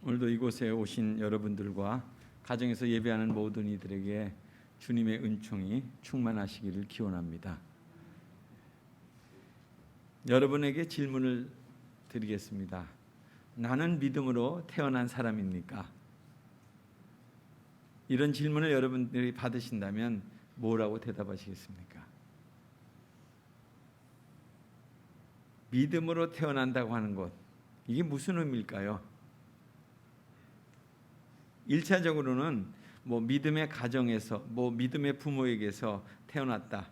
오늘도 이곳에 오신 여러분들과 가정에서 예배하는 모든 이들에게 주님의 은총이 충만하시기를 기원합니다. 여러분에게 질문을 드리겠습니다. 나는 믿음으로 태어난 사람입니까? 이런 질문을 여러분들이 받으신다면 뭐라고 대답하시겠습니까? 믿음으로 태어난다고 하는 것, 이게 무슨 의미일까요? 1차적으로는 믿음의 가정에서 믿음의 부모에게서 태어났다.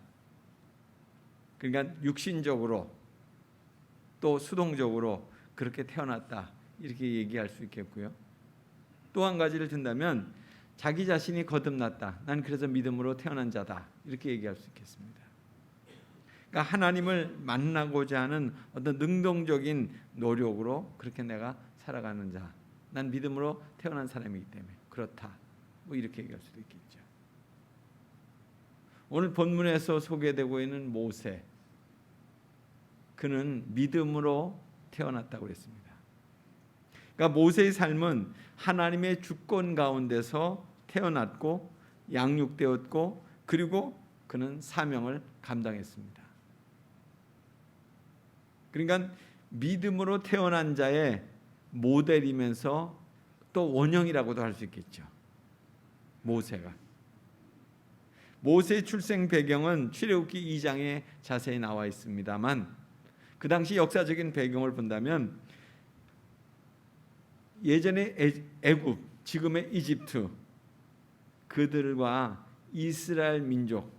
그러니까 육신적으로 또 수동적으로 그렇게 태어났다, 이렇게 얘기할 수 있겠고요. 또 한 가지를 든다면 자기 자신이 거듭났다. 난 그래서 믿음으로 태어난 자다, 이렇게 얘기할 수 있겠습니다. 그러니까 하나님을 만나고자 하는 어떤 능동적인 노력으로 그렇게 내가 살아가는 자, 난 믿음으로 태어난 사람이기 때문에 그렇다, 이렇게 얘기할 수도 있겠죠. 오늘 본문에서 소개되고 있는 모세, 그는 믿음으로 태어났다고 했습니다. 그러니까 모세의 삶은 하나님의 주권 가운데서 태어났고 양육되었고, 그리고 그는 사명을 감당했습니다. 그러니까 믿음으로 태어난 자의 모델이면서 또 원형이라고도 할 수 있겠죠. 모세의 출생 배경은 출애굽기 2장에 자세히 나와 있습니다만, 그 당시 역사적인 배경을 본다면 예전에 애굽, 지금의 이집트, 그들과 이스라엘 민족,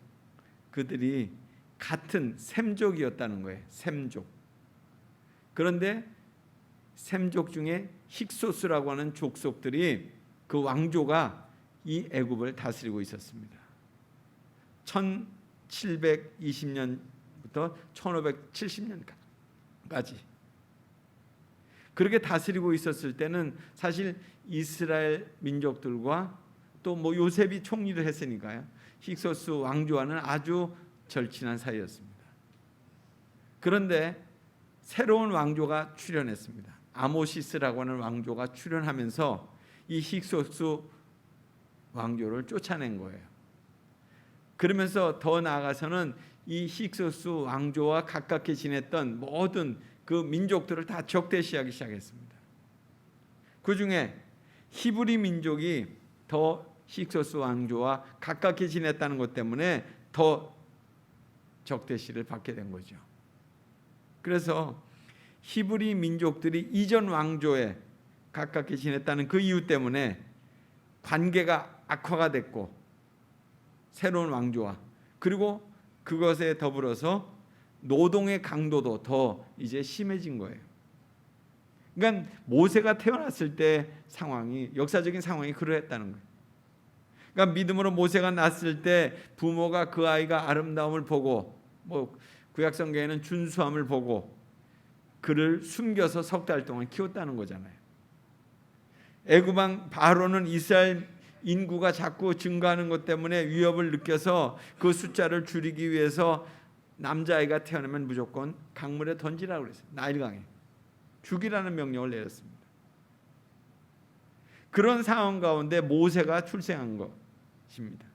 그들이 같은 셈족이었다는 거예요. 셈족. 그런데 셈족 중에 힉소스라고 하는 족속들이, 그 왕조가 이 애굽을 다스리고 있었습니다. 1720년부터 1570년까지 그렇게 다스리고 있었을 때는 사실 이스라엘 민족들과 또 요셉이 총리를 했으니까요, 힉소스 왕조와는 아주 절친한 사이였습니다. 그런데 새로운 왕조가 출현했습니다. 아모시스라고 하는 왕조가 출현하면서 이 힉소스 왕조를 쫓아낸 거예요. 그러면서 더 나아가서는 이 힉소스 왕조와 가깝게 지냈던 모든 그 민족들을 다 적대시하기 시작했습니다. 그 중에 히브리 민족이 더 힉소스 왕조와 가깝게 지냈다는 것 때문에 더 적대시를 받게 된 거죠. 그래서 히브리 민족들이 이전 왕조에 가깝게 지냈다는 그 이유 때문에 관계가 악화가 됐고, 새로운 왕조와, 그리고 그것에 더불어서 노동의 강도도 더 이제 심해진 거예요. 그러니까 모세가 태어났을 때 상황이, 역사적인 상황이 그러했다는 거예요. 그러니까 믿음으로 모세가 낳았을 때 부모가 그 아이가 아름다움을 보고, 구약성경에는 준수함을 보고 그를 숨겨서 석 달 동안 키웠다는 거잖아요. 애굽왕 바로는 이스라엘 인구가 자꾸 증가하는 것 때문에 위협을 느껴서 그 숫자를 줄이기 위해서 남자아이가 태어나면 무조건 강물에 던지라고 그랬어요. 나일강에 죽이라는 명령을 내렸습니다. 그런 상황 가운데 모세가 출생한 것입니다.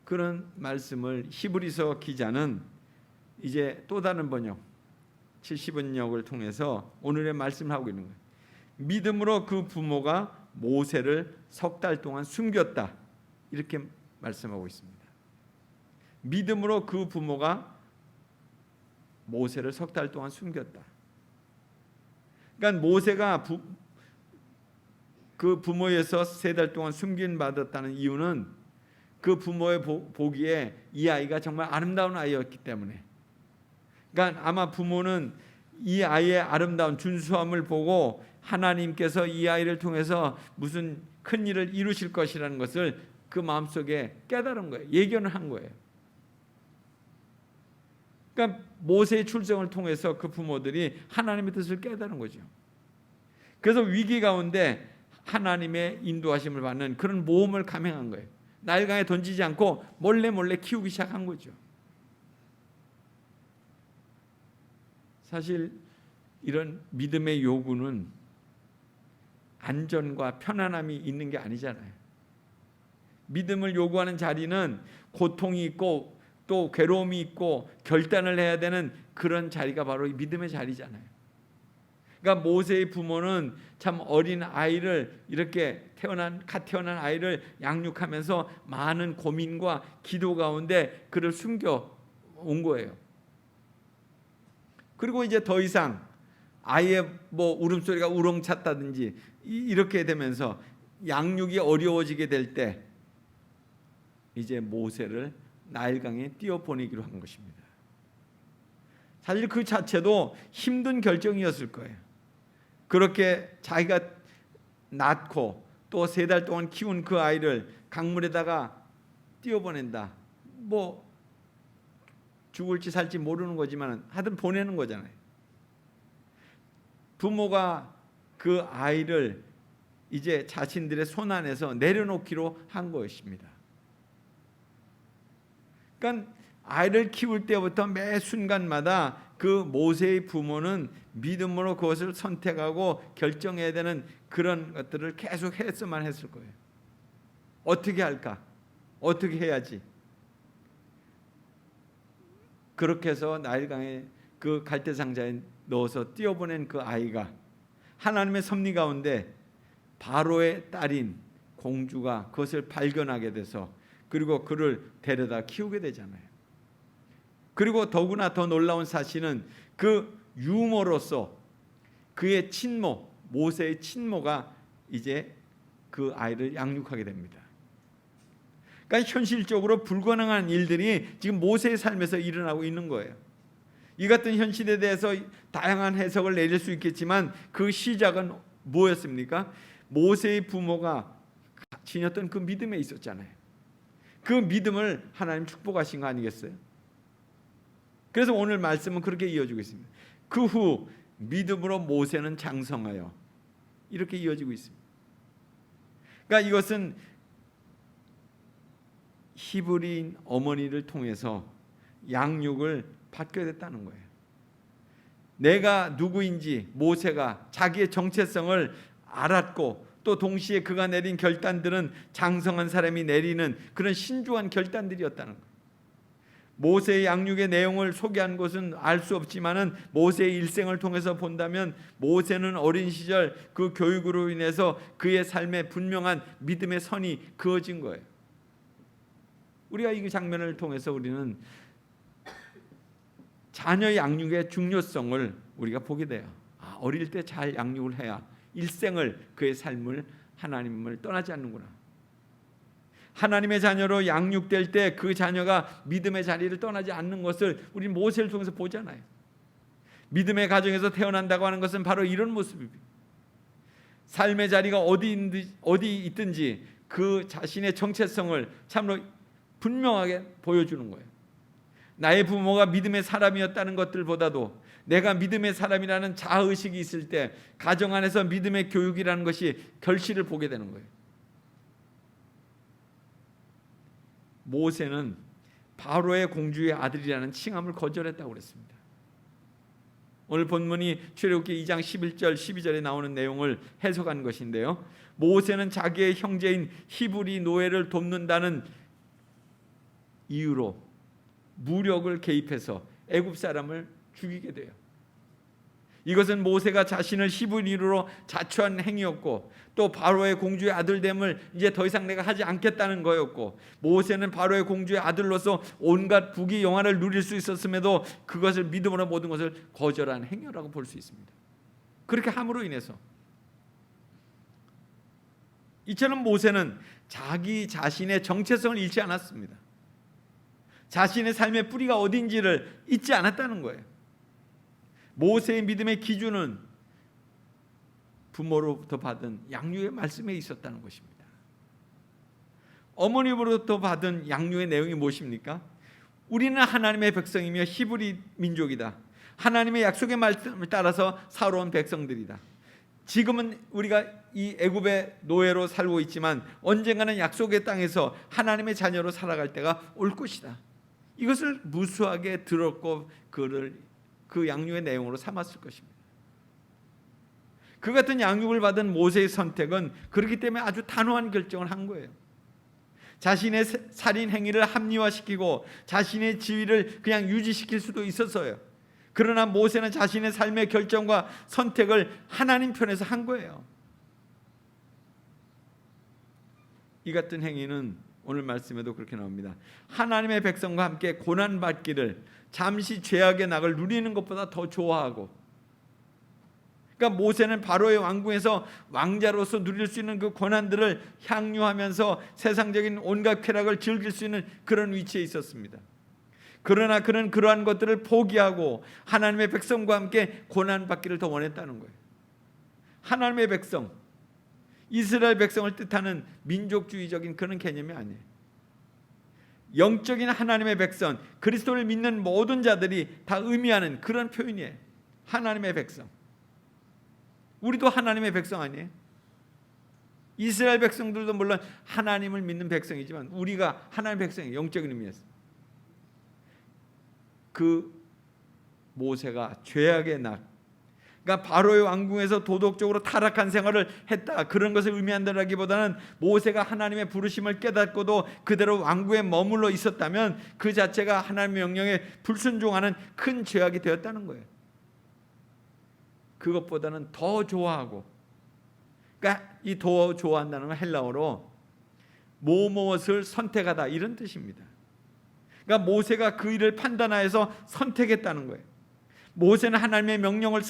그런 말씀을 히브리서 기자는 이제 또 다른 번역 70번역을 통해서 오늘의 말씀을 하고 있는 거예요. 믿음으로 그 부모가 모세를 석 달 동안 숨겼다, 이렇게 말씀하고 있습니다. 믿음으로 그 부모가 모세를 석 달 동안 숨겼다. 그러니까 모세가 그 부모에서 3달 동안 숨김 받았다는 이유는 그 부모의 보기에 이 아이가 정말 아름다운 아이였기 때문에, 그러니까 아마 부모는 이 아이의 아름다운 준수함을 보고 하나님께서 이 아이를 통해서 무슨 큰 일을 이루실 것이라는 것을 그 마음속에 깨달은 거예요. 예견을 한 거예요. 그러니까 모세의 출생을 통해서 그 부모들이 하나님의 뜻을 깨달은 거죠. 그래서 위기 가운데 하나님의 인도하심을 받는 그런 모험을 감행한 거예요. 나일강에 던지지 않고 몰래 키우기 시작한 거죠. 사실 이런 믿음의 요구는 안전과 편안함이 있는 게 아니잖아요. 믿음을 요구하는 자리는 고통이 있고 또 괴로움이 있고 결단을 해야 되는 그런 자리가 바로 이 믿음의 자리잖아요. 그러니까 모세의 부모는 참 어린 아이를, 이렇게 갓 태어난 아이를 양육하면서 많은 고민과 기도 가운데 그를 숨겨 온 거예요. 그리고 이제 더 이상 아이의 울음소리가 우렁찼다든지 이렇게 되면서 양육이 어려워지게 될 때 이제 모세를 나일강에 띄워보내기로 한 것입니다. 사실 그 자체도 힘든 결정이었을 거예요. 그렇게 자기가 낳고 또 3달 동안 키운 그 아이를 강물에다가 띄워보낸다. 죽을지 살지 모르는 거지만 하여튼 보내는 거잖아요. 부모가 그 아이를 이제 자신들의 손 안에서 내려놓기로 한 것입니다. 그러니까 아이를 키울 때부터 매 순간마다 그 모세의 부모는 믿음으로 그것을 선택하고 결정해야 되는 그런 것들을 계속 했어만 했을 거예요. 어떻게 할까? 어떻게 해야지? 그렇게 해서 나일강에 그 갈대상자에 넣어서 띄워보낸 그 아이가 하나님의 섭리 가운데 바로의 딸인 공주가 그것을 발견하게 돼서 그리고 그를 데려다 키우게 되잖아요. 그리고 더구나 더 놀라운 사실은 그 유모로서 그의 친모, 모세의 친모가 이제 그 아이를 양육하게 됩니다. 그러니까 현실적으로 불가능한 일들이 지금 모세의 삶에서 일어나고 있는 거예요. 이 같은 현실에 대해서 다양한 해석을 내릴 수 있겠지만 그 시작은 뭐였습니까? 모세의 부모가 지녔던 그 믿음에 있었잖아요. 그 믿음을 하나님 축복하신 거 아니겠어요? 그래서 오늘 말씀은 그렇게 이어지고 있습니다. 그 후 믿음으로 모세는 장성하여, 이렇게 이어지고 있습니다. 그러니까 이것은 히브리인 어머니를 통해서 양육을 받게 됐다는 거예요. 내가 누구인지 모세가 자기의 정체성을 알았고 또 동시에 그가 내린 결단들은 장성한 사람이 내리는 그런 신중한 결단들이었다는 거예요. 모세의 양육의 내용을 소개한 것은 알 수 없지만은 모세의 일생을 통해서 본다면 모세는 어린 시절 그 교육으로 인해서 그의 삶에 분명한 믿음의 선이 그어진 거예요. 우리가 이 장면을 통해서 우리는 자녀 양육의 중요성을 우리가 보게 돼요. 어릴 때 잘 양육을 해야 일생을 그의 삶을 하나님을 떠나지 않는구나. 하나님의 자녀로 양육될 때 그 자녀가 믿음의 자리를 떠나지 않는 것을 우리 모세를 통해서 보잖아요. 믿음의 가정에서 태어난다고 하는 것은 바로 이런 모습입니다. 삶의 자리가 어디 있든지 그 자신의 정체성을 참으로 분명하게 보여주는 거예요. 나의 부모가 믿음의 사람이었다는 것들보다도 내가 믿음의 사람이라는 자아의식이 있을 때 가정 안에서 믿음의 교육이라는 것이 결실을 보게 되는 거예요. 모세는 바로의 공주의 아들이라는 칭함을 거절했다고 그랬습니다. 오늘 본문이 출애굽기 2장 11절 12절에 나오는 내용을 해석한 것인데요. 모세는 자기의 형제인 히브리 노예를 돕는다는 이유로 무력을 개입해서 애굽 사람을 죽이게 돼요. 이것은 모세가 자신을 히브리로 자처한 행위였고 또 바로의 공주의 아들됨을 이제 더 이상 내가 하지 않겠다는 거였고, 모세는 바로의 공주의 아들로서 온갖 부귀 영화를 누릴 수 있었음에도 그것을 믿음으로 모든 것을 거절한 행위라고 볼 수 있습니다. 그렇게 함으로 인해서 이처럼 모세는 자기 자신의 정체성을 잃지 않았습니다. 자신의 삶의 뿌리가 어딘지를 잊지 않았다는 거예요. 모세의 믿음의 기준은 부모로부터 받은 양육의 말씀에 있었다는 것입니다. 어머니로부터 받은 양육의 내용이 무엇입니까? 우리는 하나님의 백성이며 히브리 민족이다. 하나님의 약속의 말씀을 따라서 살아온 백성들이다. 지금은 우리가 이 애굽의 노예로 살고 있지만 언젠가는 약속의 땅에서 하나님의 자녀로 살아갈 때가 올 것이다. 이것을 무수하게 들었고 그를 그 양육의 내용으로 삼았을 것입니다. 그 같은 양육을 받은 모세의 선택은 그렇기 때문에 아주 단호한 결정을 한 거예요. 자신의 살인 행위를 합리화시키고 자신의 지위를 그냥 유지시킬 수도 있었어요. 그러나 모세는 자신의 삶의 결정과 선택을 하나님 편에서 한 거예요. 이 같은 행위는 오늘 말씀에도 그렇게 나옵니다. 하나님의 백성과 함께 고난받기를 잠시 죄악의 낙을 누리는 것보다 더 좋아하고, 그러니까 모세는 바로의 왕궁에서 왕자로서 누릴 수 있는 그 고난들을 향유하면서 세상적인 온갖 쾌락을 즐길 수 있는 그런 위치에 있었습니다. 그러나 그는 그러한 것들을 포기하고 하나님의 백성과 함께 고난받기를 더 원했다는 거예요. 하나님의 백성, 이스라엘 백성을 뜻하는 민족주의적인 그런 개념이 아니에요. 영적인 하나님의 백성, 그리스도를 믿는 모든 자들이 다 의미하는 그런 표현이에요. 하나님의 백성. 우리도 하나님의 백성 아니에요? 이스라엘 백성들도 물론 하나님을 믿는 백성이지만 우리가 하나님의 백성이에요. 영적인 의미에서. 그 모세가 죄악의 낙, 그러니까 바로의 왕궁에서 도덕적으로 타락한 생활을 했다, 그런 것을 의미한다기보다는 모세가 하나님의 부르심을 깨닫고도 그대로 왕궁에 머물러 있었다면 그 자체가 하나님의 명령에 불순종하는 큰 죄악이 되었다는 거예요. 그것보다는 더 좋아하고, 그러니까 이 더 좋아한다는 건 헬라어로 무엇을 선택하다 이런 뜻입니다. 그러니까 모세가 그 일을 판단하여서 선택했다는 거예요. 모세는 하나님의 명령을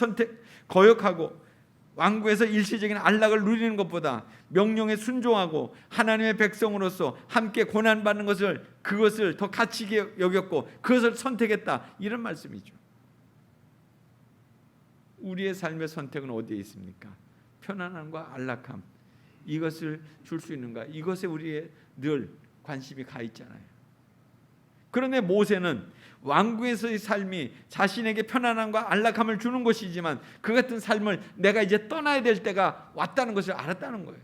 거역하고 왕궁에서 일시적인 안락을 누리는 것보다 명령에 순종하고 하나님의 백성으로서 함께 고난받는 그것을 더 가치 있게 여겼고 그것을 선택했다, 이런 말씀이죠. 우리의 삶의 선택은 어디에 있습니까? 편안함과 안락함, 이것을 줄 수 있는가? 이것에 우리의 늘 관심이 가 있잖아요. 그런데 모세는 왕궁에서의 삶이 자신에게 편안함과 안락함을 주는 것이지만 그 같은 삶을 내가 이제 떠나야 될 때가 왔다는 것을 알았다는 거예요.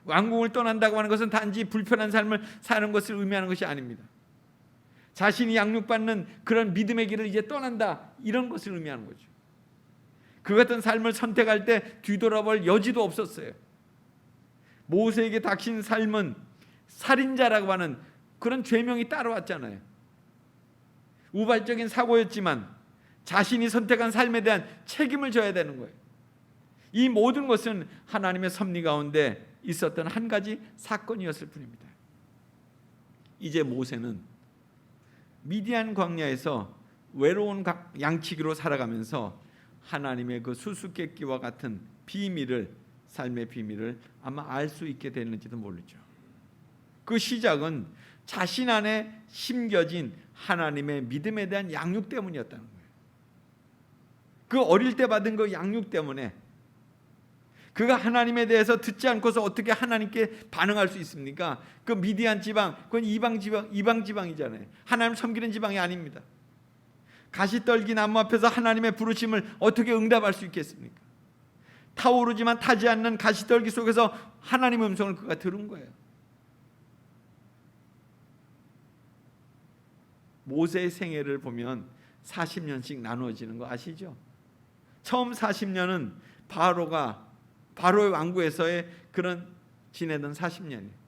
왕궁을 떠난다고 하는 것은 단지 불편한 삶을 사는 것을 의미하는 것이 아닙니다. 자신이 양육받는 그런 믿음의 길을 이제 떠난다, 이런 것을 의미하는 거죠. 그 같은 삶을 선택할 때 뒤돌아볼 여지도 없었어요. 모세에게 닥친 삶은 살인자라고 하는 그런 죄명이 따라왔잖아요. 우발적인 사고였지만 자신이 선택한 삶에 대한 책임을 져야 되는 거예요. 이 모든 것은 하나님의 섭리 가운데 있었던 한 가지 사건이었을 뿐입니다. 이제 모세는 미디안 광야에서 외로운 양치기로 살아가면서 하나님의 그 수수께끼와 같은 비밀을, 삶의 비밀을 아마 알 수 있게 되는지도 모르죠. 그 시작은 자신 안에 심겨진 하나님의 믿음에 대한 양육 때문이었다는 거예요. 그 어릴 때 받은 그 양육 때문에 그가 하나님에 대해서 듣지 않고서 어떻게 하나님께 반응할 수 있습니까? 그 미디안 지방, 그건 이방 지방이잖아요. 하나님 섬기는 지방이 아닙니다. 가시떨기 나무 앞에서 하나님의 부르심을 어떻게 응답할 수 있겠습니까? 타오르지만 타지 않는 가시떨기 속에서 하나님의 음성을 그가 들은 거예요. 모세의 생애를 보면 40년씩 나누어지는 거 아시죠? 처음 40년은 바로의 왕궁에서의 그런 지내던 40년이에요.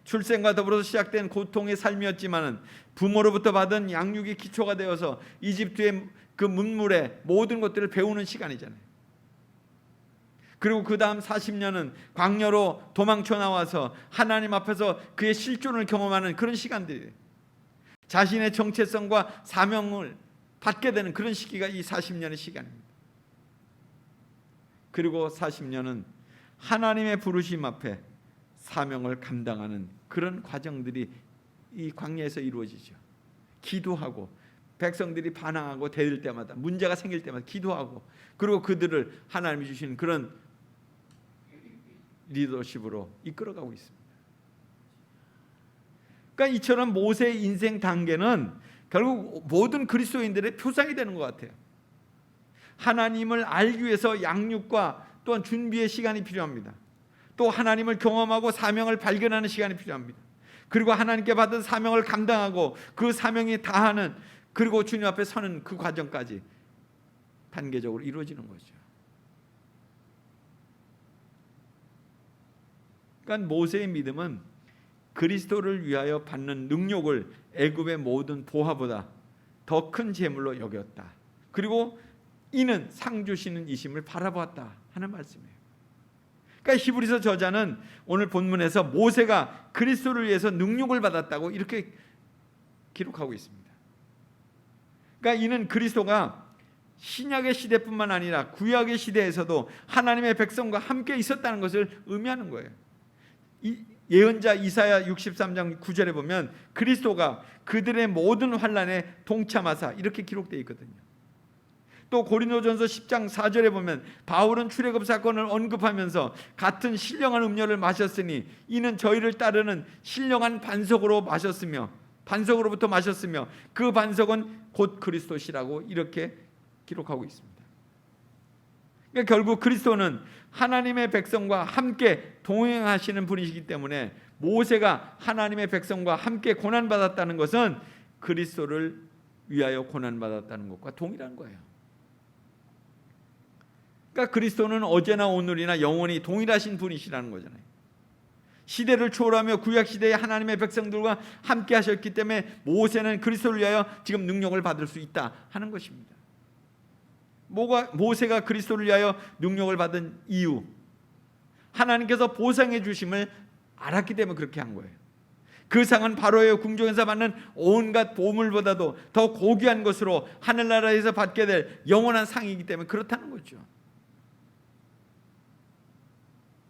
출생과 더불어서 시작된 고통의 삶이었지만은 부모로부터 받은 양육이 기초가 되어서 이집트의 그 문물의 모든 것들을 배우는 시간이잖아요. 그리고 그 다음 40년은 광야로 도망쳐 나와서 하나님 앞에서 그의 실존을 경험하는 그런 시간들이에요. 자신의 정체성과 사명을 받게 되는 그런 시기가 이 40년의 시간입니다. 그리고 40년은 하나님의 부르심 앞에 사명을 감당하는 그런 과정들이 이 광야에서 이루어지죠. 기도하고 백성들이 반항하고 대들 때마다, 문제가 생길 때마다 기도하고, 그리고 그들을 하나님이 주시는 그런 리더십으로 이끌어가고 있습니다. 그러니까 이처럼 모세의 인생 단계는 결국 모든 그리스도인들의 표상이 되는 것 같아요. 하나님을 알기 위해서 양육과 또한 준비의 시간이 필요합니다. 또 하나님을 경험하고 사명을 발견하는 시간이 필요합니다. 그리고 하나님께 받은 사명을 감당하고 그 사명이 다하는, 그리고 주님 앞에 서는 그 과정까지 단계적으로 이루어지는 거죠. 그러니까 모세의 믿음은 그리스도를 위하여 받는 능력을 애굽의 모든 보화보다 더 큰 재물로 여겼다. 그리고 이는 상 주시는 이심을 바라보았다 하는 말씀이에요. 그러니까 히브리서 저자는 오늘 본문에서 모세가 그리스도를 위해서 능력을 받았다고 이렇게 기록하고 있습니다. 그러니까 이는 그리스도가 신약의 시대뿐만 아니라 구약의 시대에서도 하나님의 백성과 함께 있었다는 것을 의미하는 거예요. 예언자 이사야 63장 9절에 보면 그리스도가 그들의 모든 환난에 동참하사 이렇게 기록되어 있거든요. 또 고린도전서 10장 4절에 보면 바울은 출애굽 사건을 언급하면서 같은 신령한 음료를 마셨으니 이는 저희를 따르는 신령한 반석으로부터 마셨으며 그 반석은 곧 그리스도시라고 이렇게 기록하고 있습니다. 그러니까 결국 그리스도는 하나님의 백성과 함께 동행하시는 분이시기 때문에 모세가 하나님의 백성과 함께 고난받았다는 것은 그리스도를 위하여 고난받았다는 것과 동일한 거예요. 그러니까 그리스도는 어제나 오늘이나 영원히 동일하신 분이시라는 거잖아요. 시대를 초월하며 구약시대의 하나님의 백성들과 함께 하셨기 때문에 모세는 그리스도를 위하여 지금 능력을 받을 수 있다 하는 것입니다. 모세가 그리스도를 위하여 능력을 받은 이유, 하나님께서 보상해 주심을 알았기 때문에 그렇게 한 거예요. 그 상은 바로의 궁정에서 받는 온갖 보물보다도 더 고귀한 것으로 하늘나라에서 받게 될 영원한 상이기 때문에 그렇다는 거죠.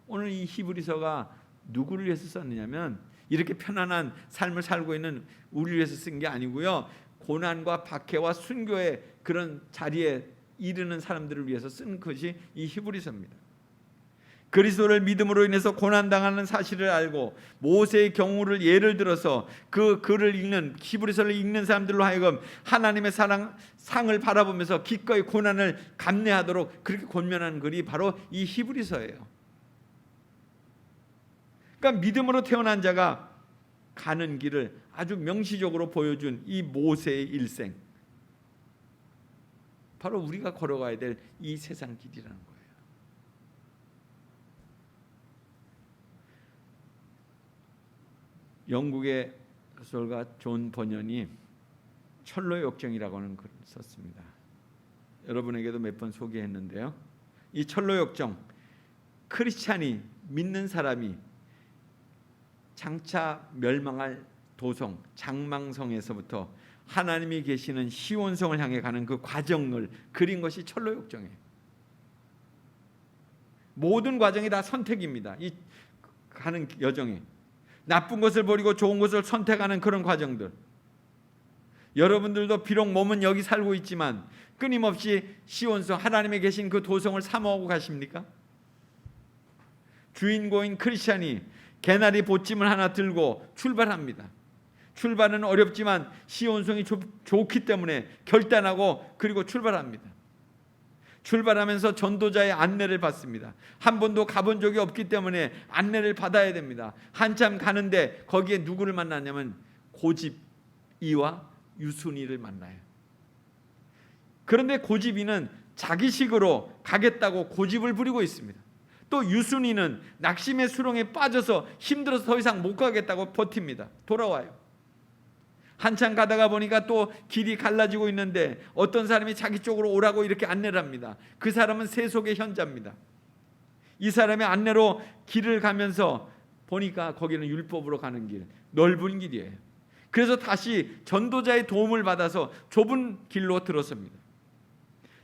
오늘 이 히브리서가 누구를 위해서 썼느냐면 이렇게 편안한 삶을 살고 있는 우리를 위해서 쓴 게 아니고요, 고난과 박해와 순교의 그런 자리에 이르는 사람들을 위해서 쓴 것이 이 히브리서입니다. 그리스도를 믿음으로 인해서 고난당하는 사실을 알고 모세의 경우를 예를 들어서 그 글을 읽는, 히브리서를 읽는 사람들로 하여금 하나님의 상을 바라보면서 기꺼이 고난을 감내하도록 그렇게 권면하는 글이 바로 이 히브리서예요. 그러니까 믿음으로 태어난 자가 가는 길을 아주 명시적으로 보여준 이 모세의 일생, 바로 우리가 걸어가야 될 이 세상 길이라는 거예요. 영국의 소설가 존 버년이 철로의 역정이라고 하는 글을 썼습니다. 여러분에게도 몇 번 소개했는데요, 이 철로의 역정, 크리스찬이 믿는 사람이 장차 멸망할 도성 장망성에서부터 하나님이 계시는 시온성을 향해 가는 그 과정을 그린 것이 철로의 역정이에요. 모든 과정이 다 선택입니다. 이 가는 여정에 나쁜 것을 버리고 좋은 것을 선택하는 그런 과정들. 여러분들도 비록 몸은 여기 살고 있지만 끊임없이 시온성, 하나님의 계신 그 도성을 사모하고 가십니까? 주인공인 크리스찬이 개나리 보찜을 하나 들고 출발합니다. 출발은 어렵지만 시온성이 좋기 때문에 결단하고 그리고 출발합니다. 출발하면서 전도자의 안내를 받습니다. 한 번도 가본 적이 없기 때문에 안내를 받아야 됩니다. 한참 가는데 거기에 누구를 만나냐면 고집이와 유순이를 만나요. 그런데 고집이는 자기식으로 가겠다고 고집을 부리고 있습니다. 또 유순이는 낙심의 수렁에 빠져서 힘들어서 더 이상 못 가겠다고 버팁니다. 돌아와요. 한참 가다가 보니까 또 길이 갈라지고 있는데 어떤 사람이 자기 쪽으로 오라고 이렇게 안내를 합니다. 그 사람은 세속의 현자입니다. 이 사람의 안내로 길을 가면서 보니까 거기는 율법으로 가는 길, 넓은 길이에요. 그래서 다시 전도자의 도움을 받아서 좁은 길로 들어섭니다.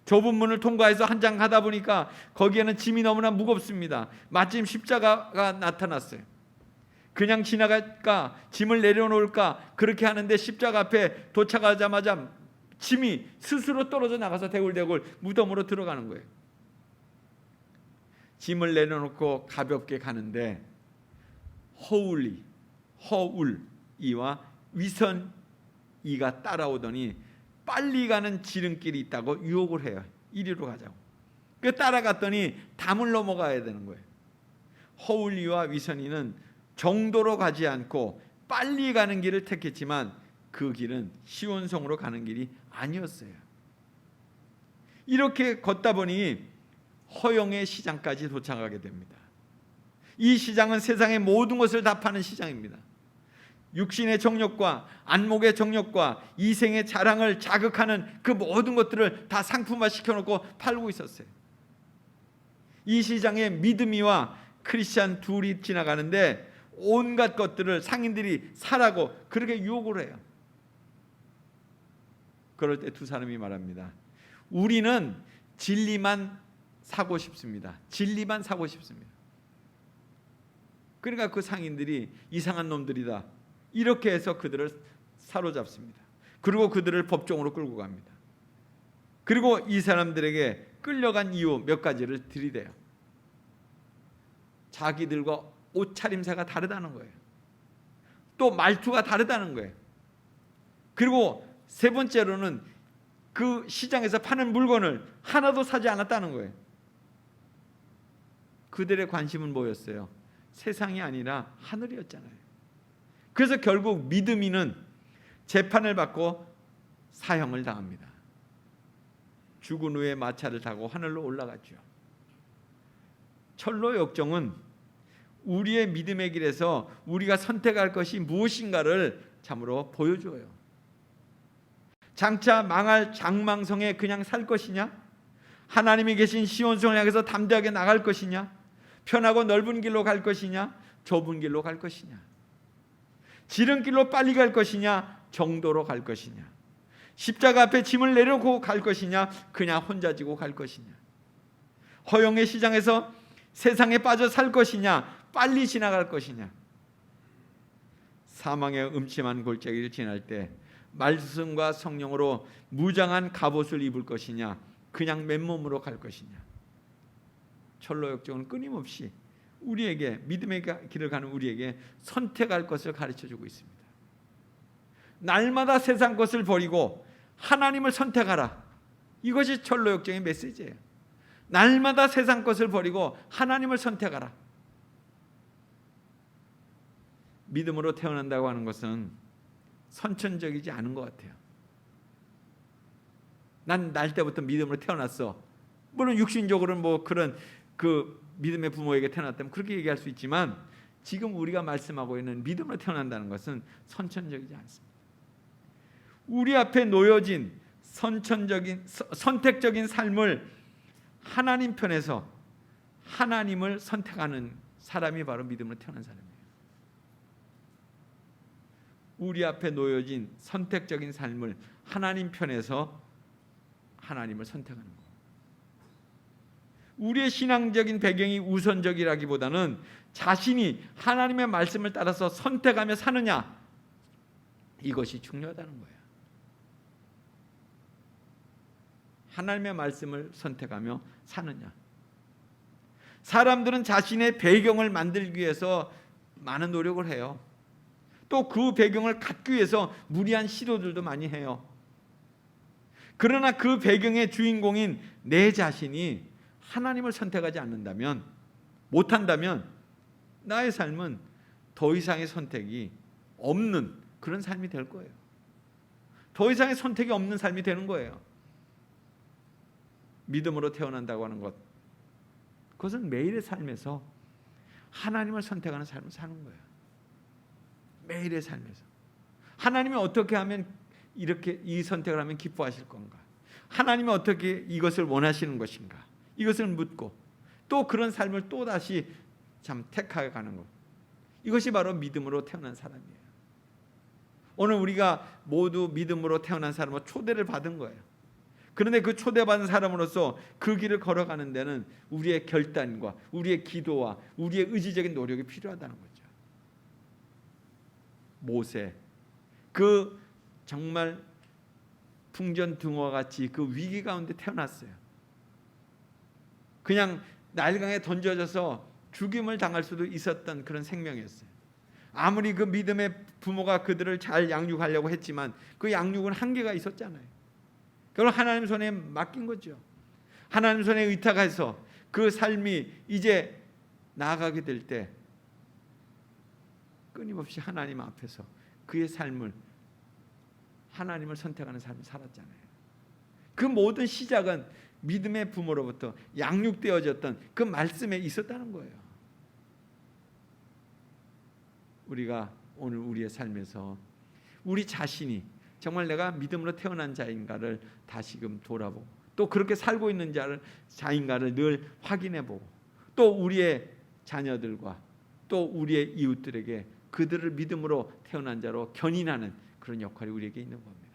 좁은 문을 통과해서 한참 가다 보니까 거기에는 짐이 너무나 무겁습니다. 마침 십자가가 나타났어요. 그냥 지나갈까, 짐을 내려놓을까 그렇게 하는데 십자가 앞에 도착하자마자 짐이 스스로 떨어져 나가서 대굴대굴 무덤으로 들어가는 거예요. 짐을 내려놓고 가볍게 가는데 허울이와 위선이가 따라오더니 빨리 가는 지름길이 있다고 유혹을 해요. 이리로 가자고. 그 따라갔더니 담을 넘어가야 되는 거예요. 허울이와 위선이는 정도로 가지 않고 빨리 가는 길을 택했지만 그 길은 시온성으로 가는 길이 아니었어요. 이렇게 걷다 보니 허영의 시장까지 도착하게 됩니다. 이 시장은 세상의 모든 것을 다 파는 시장입니다. 육신의 정욕과 안목의 정욕과 이생의 자랑을 자극하는 그 모든 것들을 다 상품화 시켜놓고 팔고 있었어요. 이 시장에 믿음이와 크리스찬 둘이 지나가는데 온갖 것들을 상인들이 사라고 그렇게 유혹을 해요. 그럴 때 두 사람이 말합니다. 우리는 진리만 사고 싶습니다. 진리만 사고 싶습니다. 그러니까 그 상인들이 이상한 놈들이다 이렇게 해서 그들을 사로잡습니다. 그리고 그들을 법정으로 끌고 갑니다. 그리고 이 사람들에게 끌려간 이유 몇 가지를 들이대요. 자기들과 옷차림새가 다르다는 거예요. 또 말투가 다르다는 거예요. 그리고 세 번째로는 그 시장에서 파는 물건을 하나도 사지 않았다는 거예요. 그들의 관심은 뭐였어요? 세상이 아니라 하늘이었잖아요. 그래서 결국 믿음이는 재판을 받고 사형을 당합니다. 죽은 후에 마차를 타고 하늘로 올라갔죠. 철로 역정은 우리의 믿음의 길에서 우리가 선택할 것이 무엇인가를 참으로 보여줘요. 장차 망할 장망성에 그냥 살 것이냐? 하나님이 계신 시온성을 향해서 담대하게 나갈 것이냐? 편하고 넓은 길로 갈 것이냐? 좁은 길로 갈 것이냐? 지름길로 빨리 갈 것이냐? 정도로 갈 것이냐? 십자가 앞에 짐을 내려놓고 갈 것이냐? 그냥 혼자 지고 갈 것이냐? 허영의 시장에서 세상에 빠져 살 것이냐? 빨리 지나갈 것이냐? 사망의 음침한 골짜기를 지날 때 말씀과 성령으로 무장한 갑옷을 입을 것이냐? 그냥 맨몸으로 갈 것이냐? 철로 역정은 끊임없이 우리에게 믿음의 길을 가는 우리에게 선택할 것을 가르쳐주고 있습니다. 날마다 세상 것을 버리고 하나님을 선택하라. 이것이 철로 역정의 메시지예요. 날마다 세상 것을 버리고 하나님을 선택하라. 믿음으로 태어난다고 하는 것은 선천적이지 않은 것 같아요. 난 날 때부터 믿음으로 태어났어. 물론 육신적으로는 뭐 그런 그 믿음의 부모에게 태어났다면 그렇게 얘기할 수 있지만 지금 우리가 말씀하고 있는 믿음으로 태어난다는 것은 선천적이지 않습니다. 우리 앞에 놓여진 선택적인 삶을 하나님 편에서 하나님을 선택하는 사람이 바로 믿음으로 태어난 사람이에요. 우리 앞에 놓여진 선택적인 삶을 하나님 편에서 하나님을 선택하는 거. 우리의 신앙적인 배경이 우선적이라기보다는 자신이 하나님의 말씀을 따라서 선택하며 사느냐, 이것이 중요하다는 거예요. 하나님의 말씀을 선택하며 사느냐. 사람들은 자신의 배경을 만들기 위해서 많은 노력을 해요. 또 그 배경을 갖기 위해서 무리한 시도들도 많이 해요. 그러나 그 배경의 주인공인 내 자신이 하나님을 선택하지 않는다면, 못한다면 나의 삶은 더 이상의 선택이 없는 그런 삶이 될 거예요. 더 이상의 선택이 없는 삶이 되는 거예요. 믿음으로 태어난다고 하는 것, 그것은 매일의 삶에서 하나님을 선택하는 삶을 사는 거예요. 매일의 삶에서 하나님이 어떻게 하면 이렇게 이 선택을 하면 기뻐하실 건가? 하나님이 어떻게 이것을 원하시는 것인가? 이것을 묻고 또 그런 삶을 또다시 참 택하여 가는 것, 이것이 바로 믿음으로 태어난 사람이에요. 오늘 우리가 모두 믿음으로 태어난 사람은 초대를 받은 거예요. 그런데 그 초대받은 사람으로서 그 길을 걸어가는 데는 우리의 결단과 우리의 기도와 우리의 의지적인 노력이 필요하다는 거죠. 모세, 그 정말 풍전등화와 같이 그 위기 가운데 태어났어요. 그냥 날강에 던져져서 죽임을 당할 수도 있었던 그런 생명이었어요. 아무리 그 믿음의 부모가 그들을 잘 양육하려고 했지만 그 양육은 한계가 있었잖아요. 그걸 하나님 손에 맡긴 거죠. 하나님 손에 의탁해서 그 삶이 이제 나아가게 될 때 끊임없이 하나님 앞에서 그의 삶을 하나님을 선택하는 삶을 살았잖아요. 그 모든 시작은 믿음의 부모로부터 양육되어졌던 그 말씀에 있었다는 거예요. 우리가 오늘 우리의 삶에서 우리 자신이 정말 내가 믿음으로 태어난 자인가를 다시금 돌아보고 또 그렇게 살고 있는 자인가를 늘 확인해보고 또 우리의 자녀들과 또 우리의 이웃들에게 그들을 믿음으로 태어난 자로 견인하는 그런 역할이 우리에게 있는 겁니다.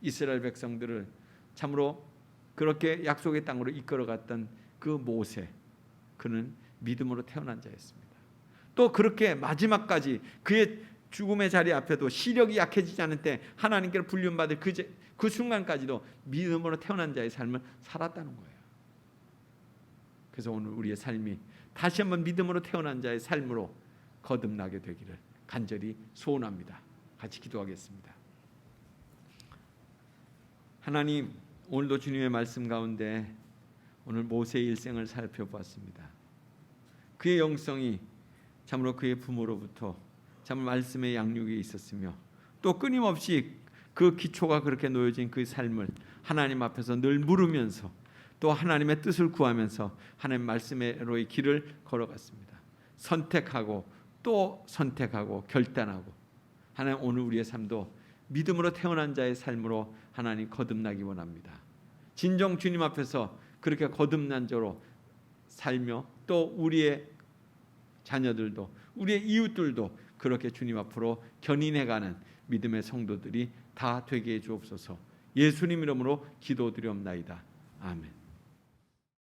이스라엘 백성들을 참으로 그렇게 약속의 땅으로 이끌어갔던 그 모세, 그는 믿음으로 태어난 자였습니다. 또 그렇게 마지막까지 그의 죽음의 자리 앞에도 시력이 약해지지 않을 때 하나님께로 불륜받을 그 순간까지도 믿음으로 태어난 자의 삶을 살았다는 거예요. 그래서 오늘 우리의 삶이 다시 한번 믿음으로 태어난 자의 삶으로 거듭나게 되기를 간절히 소원합니다. 같이 기도하겠습니다. 하나님, 오늘도 주님의 말씀 가운데 오늘 모세의 일생을 살펴보았습니다. 그의 영성이 참으로 그의 부모로부터 참 말씀의 양육이 있었으며 또 끊임없이 그 기초가 그렇게 놓여진 그 삶을 하나님 앞에서 늘 물으면서 또 하나님의 뜻을 구하면서 하나님 말씀으로의 길을 걸어갔습니다. 선택하고 또 선택하고 결단하고 하나님 오늘 우리의 삶도 믿음으로 태어난 자의 삶으로 하나님 거듭나기 원합니다. 진정 주님 앞에서 그렇게 거듭난 자로 살며 또 우리의 자녀들도 우리의 이웃들도 그렇게 주님 앞으로 견인해가는 믿음의 성도들이 다 되게 해 주옵소서. 예수님 이름으로 기도드리옵나이다. 아멘.